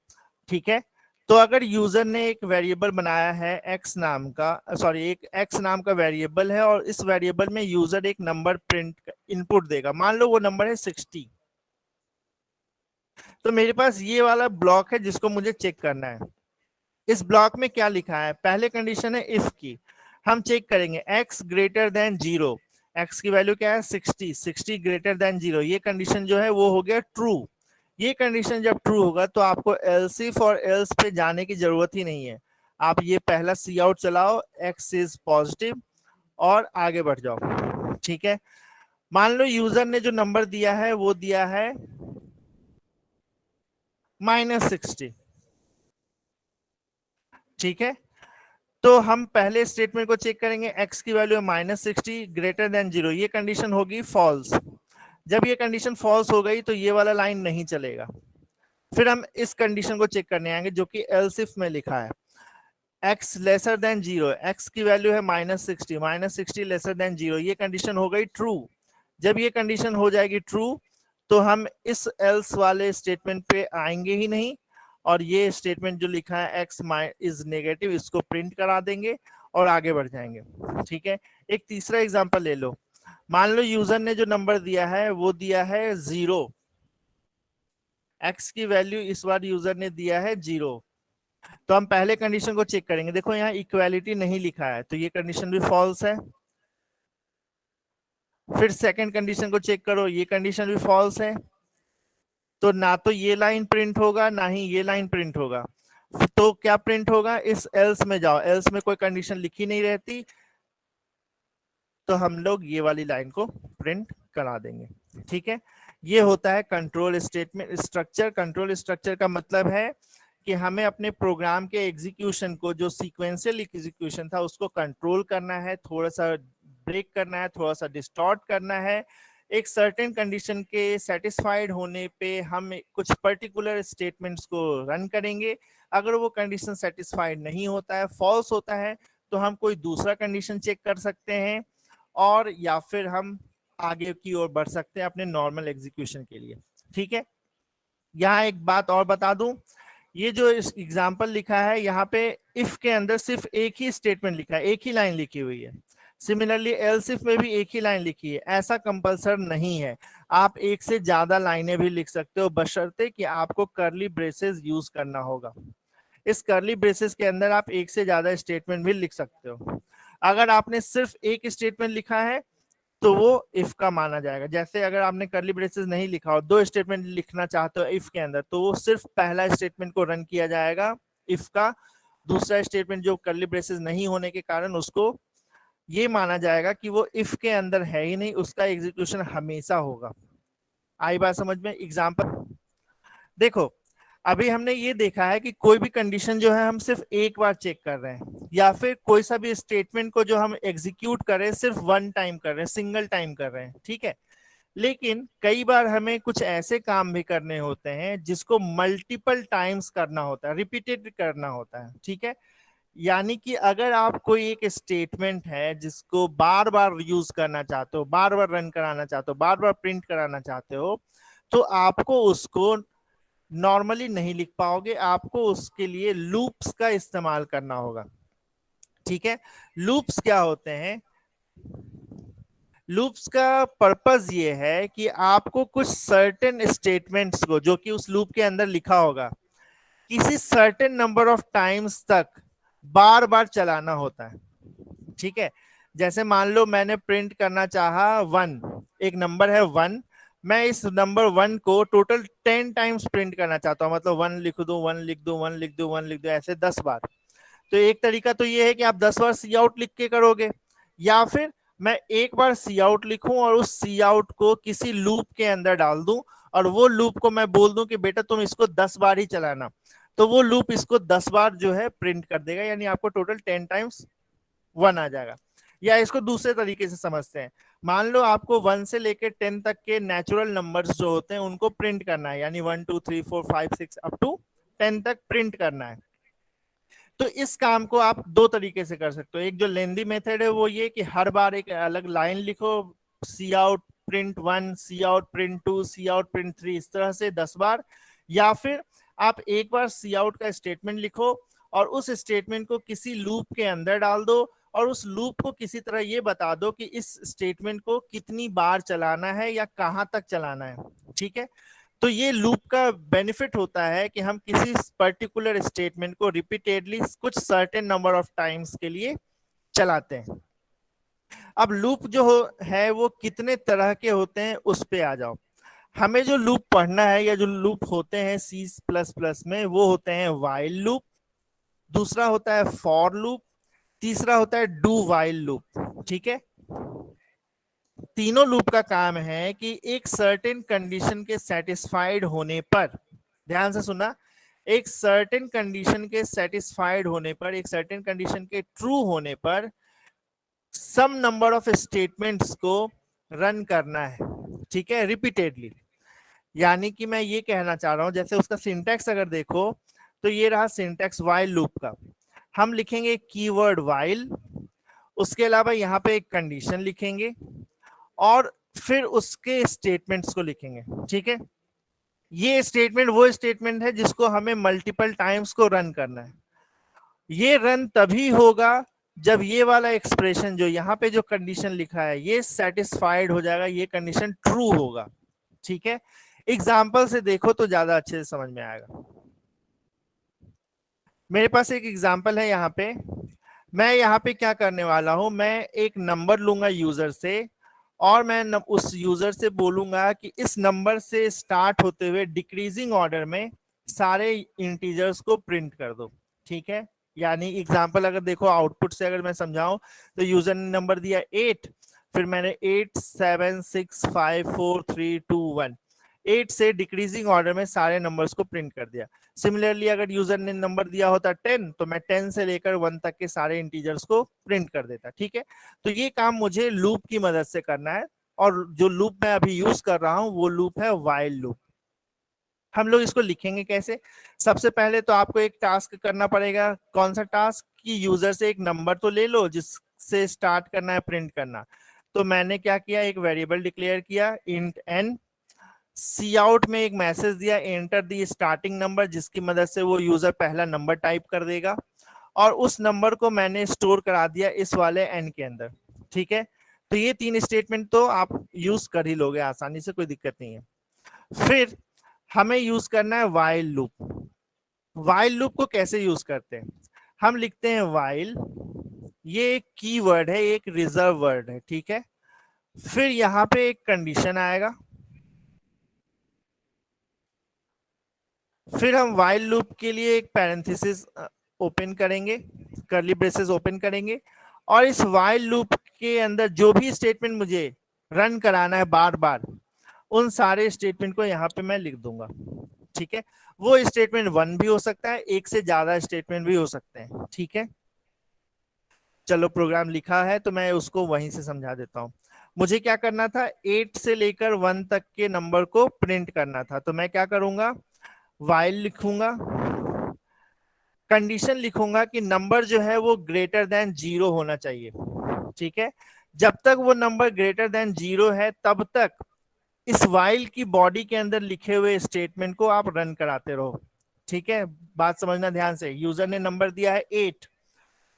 ठीक है, तो अगर यूजर ने एक वेरिएबल बनाया है x नाम का, सॉरी एक x नाम का वेरिएबल है और इस वेरिएबल में यूजर एक नंबर प्रिंट इनपुट देगा, मान लो वो नंबर है 60। तो मेरे पास ये वाला ब्लॉक है जिसको मुझे चेक करना है। इस ब्लॉक में क्या लिखा है, पहले कंडीशन है इफ की, हम चेक करेंगे x ग्रेटर देन 0, x की वैल्यू क्या है 60, 60 ग्रेटर देन 0, ये कंडीशन जो है वो हो गया ट्रू। ये कंडीशन जब ट्रू होगा तो आपको एल्स इफ और एल्स पे जाने की जरूरत ही नहीं है। आप ये पहला सी आउट चलाओ, x इज पॉजिटिव और आगे बढ़ जाओ। ठीक है, मान लो यूजर ने जो नंबर दिया है वो दिया है -60। ठीक है, तो हम पहले स्टेटमेंट को चेक करेंगे, x की वैल्यू है -60 ग्रेटर देन 0, ये कंडीशन होगी फॉल्स। जब ये कंडीशन फॉल्स हो गई तो ये वाला लाइन नहीं चलेगा। फिर हम इस कंडीशन को चेक करने आएंगे जो कि एल्स इफ में लिखा है, x लेसर देन 0, x की वैल्यू है -60, -60 लेसर देन 0, ये कंडीशन हो गई ट्रू। जब ये कंडीशन हो जाएगी ट्रू तो हम इस एल्स वाले स्टेटमेंट पे आएंगे ही नहीं और ये स्टेटमेंट जो लिखा है x इज नेगेटिव, इसको प्रिंट करा देंगे और आगे बढ़ जाएंगे। ठीक है, एक तीसरा एग्जांपल ले लो, मान लो यूजर ने जो नंबर दिया है वो दिया है 0, x की वैल्यू इस बार यूजर ने दिया है 0। तो हम पहले कंडीशन को चेक करेंगे, देखो यहाँ इक्वालिटी नहीं लिखा है तो ये कंडीशन भी फॉल्स है। फिर सेकंड कंडीशन को चेक करो, ये कंडीशन भी फॉल्स है, तो ना तो ये लाइन प्रिंट होगा ना ही ये लाइन प्रिंट होगा। तो क्या प्रिंट होगा, इस एल्स में जाओ, एल्स में कोई कंडीशन लिखी नहीं रहती तो हम लोग ये वाली लाइन को प्रिंट करा देंगे। ठीक है, ये होता है control statement structure. Control structure का मतलब है कि हमें अपने प्रोग्राम के एग्जीक्यूशन को, जो सीक्वेंशियल एग्जीक्यूशन था उसको कंट्रोल करना है, थोड़ा सा ब्रेक करना है, थोड़ा सा डिस्टॉर्ट करना है। एक सर्टेन कंडीशन के सेटिस्फाइड होने पे हम कुछ पर्टिकुलर स्टेटमेंट्स को रन करेंगे। अगर वो कंडीशन सेटिस्फाइड नहीं होता है, फॉल्स होता है, तो हम कोई दूसरा कंडीशन चेक कर सकते हैं और या फिर हम आगे की ओर बढ़ सकते हैं अपने नॉर्मल एग्जीक्यूशन के लिए। ठीक है, यहाँ एक बात और बता दूं, ये जो एग्जाम्पल लिखा है यहाँ पे इफ के अंदर सिर्फ एक ही स्टेटमेंट लिखा है, एक ही लाइन लिखी हुई है। सिमिलरली एल्स इफ में भी एक ही लाइन लिखी है, ऐसा कंपलसर नहीं है, आप एक से ज्यादा लाइनें भी लिख सकते हो बशर्ते कि आपको कर्ली ब्रेसेस यूज करना होगा। इस कर्ली ब्रेसेस के अंदर आप एक से ज्यादा स्टेटमेंट भी लिख सकते हो। अगर आपने सिर्फ एक स्टेटमेंट लिखा है तो वो इफ का माना जाएगा। जैसे अगर आपने कर्ली ब्रेसेस नहीं लिखा और दो स्टेटमेंट लिखना चाहते हो इफ के अंदर, तो वो सिर्फ पहला स्टेटमेंट को रन किया जाएगा इफ का, दूसरा स्टेटमेंट जो कर्ली ब्रेसेस नहीं होने के कारण उसको ये माना जाएगा कि वो इफ के अंदर है ही नहीं, उसका एग्जीक्यूशन हमेशा होगा। आई बात समझ में? एग्जाम्पल देखो, अभी हमने ये देखा है कि कोई भी कंडीशन जो है हम सिर्फ एक बार चेक कर रहे हैं, या फिर कोई सा भी स्टेटमेंट को जो हम एग्जीक्यूट कर रहे हैं सिर्फ वन टाइम कर रहे हैं, सिंगल टाइम कर रहे हैं। ठीक है, लेकिन कई बार हमें कुछ ऐसे काम भी करने होते हैं जिसको मल्टीपल टाइम्स करना होता है, रिपीटेड करना होता है, ठीक है। यानी कि अगर आप कोई एक स्टेटमेंट है जिसको बार बार यूज करना चाहते हो, बार बार रन कराना चाहते हो, बार बार प्रिंट कराना चाहते हो, तो आपको उसको नॉर्मली नहीं लिख पाओगे, आपको उसके लिए लूप्स का इस्तेमाल करना होगा, ठीक है। लूप्स क्या होते हैं? लूप्स का पर्पस ये है कि आपको कुछ सर्टेन स्टेटमेंट्स को, जो कि उस लूप के अंदर लिखा होगा, किसी सर्टेन नंबर ऑफ टाइम्स तक बार बार चलाना होता है, ठीक है। जैसे मान लो मैंने प्रिंट करना चाहा 1, एक नंबर है 1, मैं इस नंबर 1 को टोटल 10 टाइम्स प्रिंट करना चाहता हूं, मतलब 1 लिख दो, 1 लिख दो, 1 लिख दो, 1 लिख दो, ऐसे 10 बार। तो एक तरीका तो ये है कि आप 10 बार सी आउट लिख के करोगे, या फिर मैं एक बार सी आउट लिखूं और उस सी आउट को किसी लूप के अंदर डाल दूं, और वो लूप को मैं बोल दूं कि बेटा तुम इसको 10 बार ही चलाना, तो वो लूप इसको 10 बार जो है प्रिंट कर देगा, यानी आपको टोटल 10 टाइम्स 1 आ जाएगा। या इसको दूसरे तरीके से समझते हैं, मान लो आपको 1 से लेकर 10 तक के नेचुरल नंबर्स जो होते हैं उनको प्रिंट करना है, यानी 1 2 3 4 5 6 अप टू 10 तक प्रिंट करना है। तो इस काम को आप दो तरीके से कर सकते हो। एक जो लेंदी मेथड है वो ये कि हर बार एक अलग लाइन लिखो, सी आउट प्रिंट 1, सी आउट प्रिंट 2, सी आउट प्रिंट 3, इस तरह से 10 बार। या फिर आप एक बार सी आउट का स्टेटमेंट लिखो और उस स्टेटमेंट को किसी लूप के अंदर डाल दो, और उस लूप को किसी तरह ये बता दो कि इस स्टेटमेंट को कितनी बार चलाना है या कहां तक चलाना है, ठीक है। तो ये लूप का बेनिफिट होता है कि हम किसी पर्टिकुलर स्टेटमेंट को रिपीटेडली कुछ सर्टेन नंबर ऑफ टाइम्स के लिए चलाते हैं। अब लूप जो है वो कितने तरह के होते हैं उस पे आ जाओ। हमें जो लूप पढ़ना है या जो लूप होते हैं सी प्लस प्लस में, वो होते हैं वाइल लूप, दूसरा होता है फॉर लूप, तीसरा होता है डू वाइल लूप, ठीक है। तीनों लूप का काम है कि एक सर्टेन कंडीशन के सेटिस्फाइड होने पर, ध्यान से सुना, एक सर्टेन कंडीशन के सेटिस्फाइड होने पर, एक सर्टेन कंडीशन के ट्रू होने पर सम नंबर ऑफ स्टेटमेंट्स को रन करना है, ठीक है, रिपीटेडली। यानी कि मैं ये कहना चाह रहा हूं, जैसे उसका सिंटैक्स अगर देखो तो ये रहा सिंटैक्स वाइल लूप का। हम लिखेंगे कीवर्ड वाइल, उसके अलावा यहाँ पे एक कंडीशन लिखेंगे और फिर उसके स्टेटमेंट्स को लिखेंगे, ठीक है। ये स्टेटमेंट वो स्टेटमेंट है जिसको हमें मल्टीपल टाइम्स को रन करना है। ये रन तभी होगा जब ये वाला एक्सप्रेशन जो यहाँ पे जो कंडीशन लिखा है ये सेटिस्फाइड हो जाएगा, ये कंडीशन ट्रू होगा, ठीक है। एग्जाम्पल से देखो तो ज्यादा अच्छे से समझ में आएगा। मेरे पास एक एग्जाम्पल है यहाँ पे। मैं यहाँ पे क्या करने वाला हूं, मैं एक नंबर लूंगा यूजर से, और मैं उस यूजर से बोलूंगा कि इस नंबर से स्टार्ट होते हुए डिक्रीजिंग ऑर्डर में सारे इंटीजर्स को प्रिंट कर दो, ठीक है। यानी एग्जांपल अगर देखो आउटपुट से अगर मैं समझाऊं, तो यूजर ने नंबर दिया 8, फिर मैंने 8 7 6 5 4 3 2 1, 8 से डिक्रीजिंग ऑर्डर में सारे नंबर्स को प्रिंट कर दिया। सिमिलरली अगर यूजर ने नंबर दिया होता 10, तो मैं 10 से लेकर 1 तक के सारे इंटीजर्स को प्रिंट कर देता, ठीक है। तो ये काम मुझे लूप की मदद से करना है, और जो लूप मैं अभी यूज कर रहा हूं वो लूप है वाइल लूप। हम लोग इसको लिखेंगे कैसे? सबसे पहले तो आपको एक टास्क करना पड़ेगा। कौन सा टास्क? कि यूजर से एक नंबर तो ले लो जिससे स्टार्ट करना है प्रिंट करना। तो मैंने क्या किया, एक वेरिएबल डिक्लेयर किया इंट n, सी आउट में एक मैसेज दिया एंटर दी स्टार्टिंग नंबर, जिसकी मदद से वो यूजर पहला नंबर टाइप कर देगा, और उस नंबर को मैंने स्टोर करा दिया इस वाले n के अंदर, ठीक है। तो ये 3 स्टेटमेंट तो आप यूज कर ही लोगे आसानी से, कोई दिक्कत नहीं है। फिर हमें यूज करना है वाइल लूप। वाइल लूप को कैसे यूज करते हैं? हम लिखते हैं वाइल, ये एक कीवर्ड है, एक रिजर्व वर्ड है, ठीक है। फिर यहाँ पे एक कंडीशन आएगा, फिर हम वाइल लूप के लिए एक पैरेंथेसिस ओपन करेंगे, कर्ली ब्रेसेस ओपन करेंगे, और इस वाइल लूप के अंदर जो भी स्टेटमेंट मुझे रन कराना है बार बार, उन सारे स्टेटमेंट को यहाँ पे मैं लिख दूंगा, ठीक है। वो स्टेटमेंट 1 भी हो सकता है, एक से ज्यादा स्टेटमेंट भी हो सकते हैं, ठीक है। चलो प्रोग्राम लिखा है तो मैं उसको वहीं से समझा देता हूँ। मुझे क्या करना था, 8 से लेकर 1 तक के नंबर को प्रिंट करना था। तो मैं क्या करूंगा, वाइल लिखूंगा, कंडीशन लिखूंगा कि नंबर जो है वो ग्रेटर देन 0 होना चाहिए। ठीक है, जब तक वो नंबर ग्रेटर देन 0 है तब तक इस वाइल की बॉडी के अंदर लिखे हुए स्टेटमेंट को आप रन कराते रहो। ठीक है, बात समझना ध्यान से। यूजर ने नंबर दिया है 8,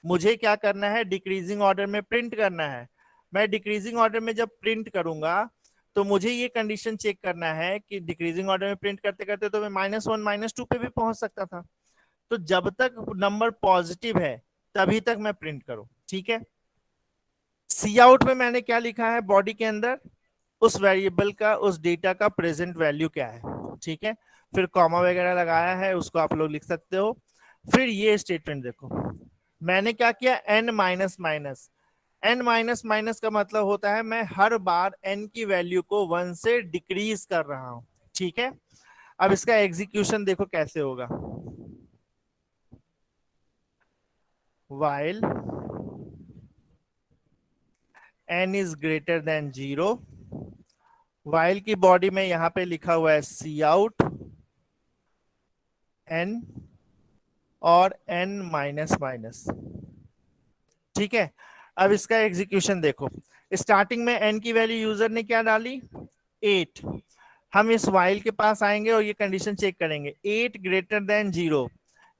मुझे क्या करना है, डिक्रीजिंग ऑर्डर में प्रिंट करना है। मैं डिक्रीजिंग ऑर्डर में जब प्रिंट करूंगा तो मुझे ये कंडीशन चेक करना है कि डिक्रीजिंग ऑर्डर में प्रिंट करते करते तो मैं -1 -2 पे भी पहुंच सकता था। तो जब तक नंबर पॉजिटिव है तभी तक मैं प्रिंट करूं। ठीक है, सी आउट में मैंने क्या लिखा है, बॉडी के अंदर उस वेरिएबल का, उस डेटा का प्रेजेंट वैल्यू क्या है। ठीक है, फिर कॉमा वगैरह लगाया है, उसको आप लोग लिख सकते हो। फिर ये स्टेटमेंट देखो, मैंने क्या किया, n minus minus. n minus minus का मतलब होता है मैं हर बार n की वैल्यू को 1 से डिक्रीज कर रहा हूं। ठीक है, अब इसका एग्जीक्यूशन देखो कैसे होगा, while n is greater than 0, while की बॉडी में यहां पे लिखा हुआ है सी आउट n और n माइनस माइनस। ठीक है, अब इसका एग्जीक्यूशन देखो, स्टार्टिंग में n की वैल्यू यूजर ने क्या डाली, 8। हम इस वाइल के पास आएंगे और ये कंडीशन चेक करेंगे, 8 ग्रेटर देन 0।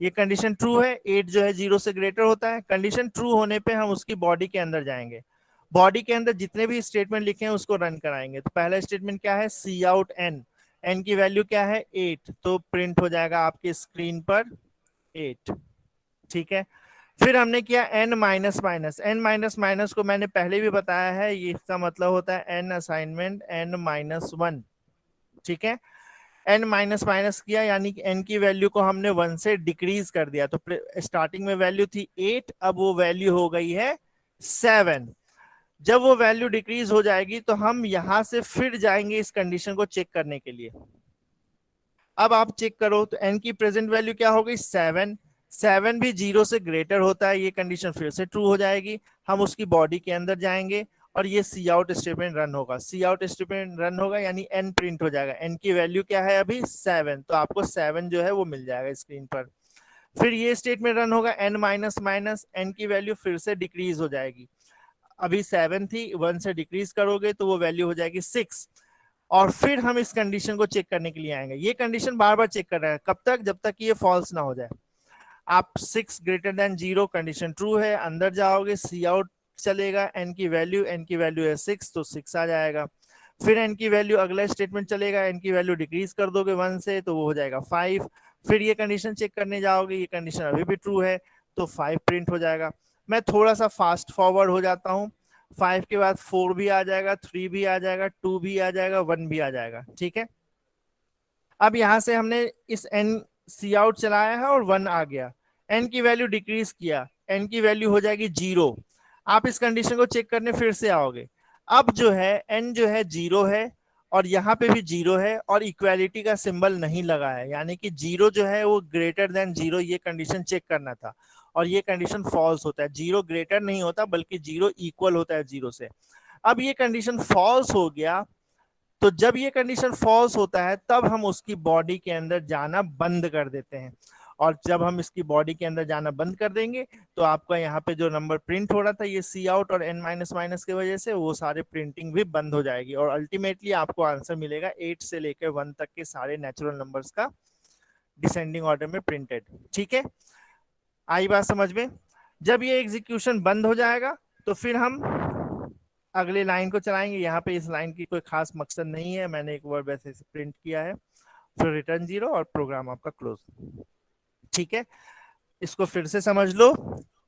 ये कंडीशन ट्रू है, 8 जो है 0 से ग्रेटर होता है। कंडीशन ट्रू होने पे हम उसकी बॉडी के अंदर जाएंगे, बॉडी के अंदर जितने भी स्टेटमेंट लिखे हैं उसको रन कराएंगे। तो पहला स्टेटमेंट क्या है, सी आउट एन, एन की वैल्यू क्या है 8, तो प्रिंट हो जाएगा आपके स्क्रीन पर 8। ठीक है, फिर हमने किया n minus minus. n minus minus को मैंने पहले भी बताया है, ये इसका मतलब होता है n असाइनमेंट n माइनस 1। ठीक है, n माइनस माइनस किया यानी कि n की वैल्यू को हमने 1 से डिक्रीज कर दिया। तो स्टार्टिंग में वैल्यू थी 8, अब वो वैल्यू हो गई है 7। जब वो वैल्यू डिक्रीज हो जाएगी तो हम यहां से फिर जाएंगे इस कंडीशन को चेक करने के लिए। अब आप चेक करो तो n की प्रेजेंट वैल्यू क्या हो गई, 7। 7 भी 0 से ग्रेटर होता है, ये कंडीशन फिर से ट्रू हो जाएगी। हम उसकी बॉडी के अंदर जाएंगे और ये सी आउट स्टेटमेंट रन होगा। सी आउट स्टेटमेंट रन होगा यानी n प्रिंट हो जाएगा। n की वैल्यू क्या है अभी 7, तो आपको 7 जो है वो मिल जाएगा स्क्रीन पर। फिर ये स्टेटमेंट रन होगा, n माइनस माइनस, n की वैल्यू फिर से डिक्रीज हो जाएगी। अभी 7 थी, 1 से डिक्रीज करोगे तो वो वैल्यू हो जाएगी 6। और फिर हम इस कंडीशन को चेक करने के लिए आएंगे। ये कंडीशन बार बार चेक कर रहा है, कब तक, जब तक ये फॉल्स ना हो जाए। आप 6 ग्रेटर देन 0 कंडीशन ट्रू है, अंदर जाओगे सी आउट चलेगा, एन की वैल्यू है 6 तो 6 आ जाएगा। फिर एन की वैल्यू, अगला स्टेटमेंट चलेगा, एन की वैल्यू डिक्रीज कर दोगे 1 से तो वो हो जाएगा 5। फिर ये कंडीशन चेक करने जाओगे, ये कंडीशन अभी भी ट्रू है तो 5 प्रिंट हो जाएगा। मैं थोड़ा सा फास्ट फॉरवर्ड हो जाता हूँ, 5 के बाद 4 भी आ जाएगा, 3 भी आ जाएगा, 2 भी आ जाएगा, 1 भी आ जाएगा। ठीक है, अब यहां से हमने इस एन सी आउट चलाया है और 1 आ गया, एन की वैल्यू डिक्रीज किया, एन की वैल्यू हो जाएगी 0। आप इस कंडीशन को चेक करने फिर से आओगे, अब जो है एन जो है 0 है और यहाँ पे भी 0 है और इक्वालिटी का सिंबल नहीं लगा है, यानी कि 0 जो है वो ग्रेटर देन 0, ये कंडीशन चेक करना था और ये कंडीशन फॉल्स होता है। 0 ग्रेटर नहीं होता बल्कि 0 इक्वल होता है 0 से। अब ये कंडीशन फॉल्स हो गया, तो जब ये कंडीशन फॉल्स होता है तब हम उसकी बॉडी के अंदर जाना बंद कर देते हैं। और जब हम इसकी बॉडी के अंदर जाना बंद कर देंगे तो आपका यहाँ पे जो नंबर प्रिंट हो रहा था ये सी आउट और एन माइनस माइनस की वजह से वो सारे प्रिंटिंग भी बंद हो जाएगी और अल्टीमेटली आपको आंसर मिलेगा 8 से लेकर 1 तक के सारे नेचुरल नंबर्स का डिसेंडिंग ऑर्डर में प्रिंटेड। ठीक है, आई बात समझ में। जब ये एग्जीक्यूशन बंद हो जाएगा तो फिर हम अगले लाइन को चलाएंगे। यहाँ पे इस लाइन की कोई खास मकसद नहीं है, मैंने एक वर्ड वैसे प्रिंट किया है, फिर रिटर्न 0 और प्रोग्राम आपका क्लोज। ठीक है, इसको फिर से समझ लो,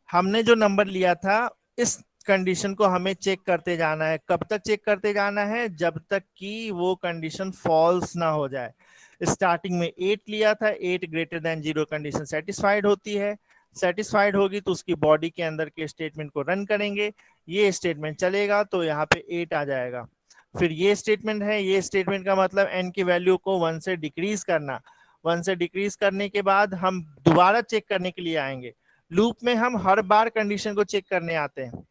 हमने जो नंबर लिया था इस कंडीशन को हमें चेक करते जाना है। कब तक चेक करते जाना है, जब तक कि वो कंडीशन फॉल्स ना हो जाए। स्टार्टिंग में 8 लिया था, 8 ग्रेटर देन 0 कंडीशन सेटिस्फाइड होती है, सेटिस्फाइड होगी तो उसकी बॉडी के अंदर के स्टेटमेंट को रन करेंगे, ये स्टेटमेंट चलेगा तो यहाँ पे 8 आ जाएगा। फिर ये स्टेटमेंट है, ये स्टेटमेंट का मतलब n की वैल्यू को 1 से डिक्रीज करना। 1 से डिक्रीज करने के बाद हम दोबारा चेक करने के लिए आएंगे। लूप में हम हर बार कंडीशन को चेक करने आते हैं,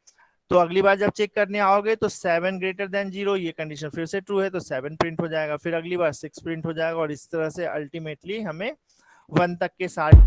तो अगली बार जब चेक करने आओगे तो 7 ग्रेटर देन 0, ये कंडीशन फिर से ट्रू है तो 7 प्रिंट हो जाएगा, फिर अगली बार 6 प्रिंट हो जाएगा, और इस तरह से अल्टीमेटली हमें 1 तक के सारे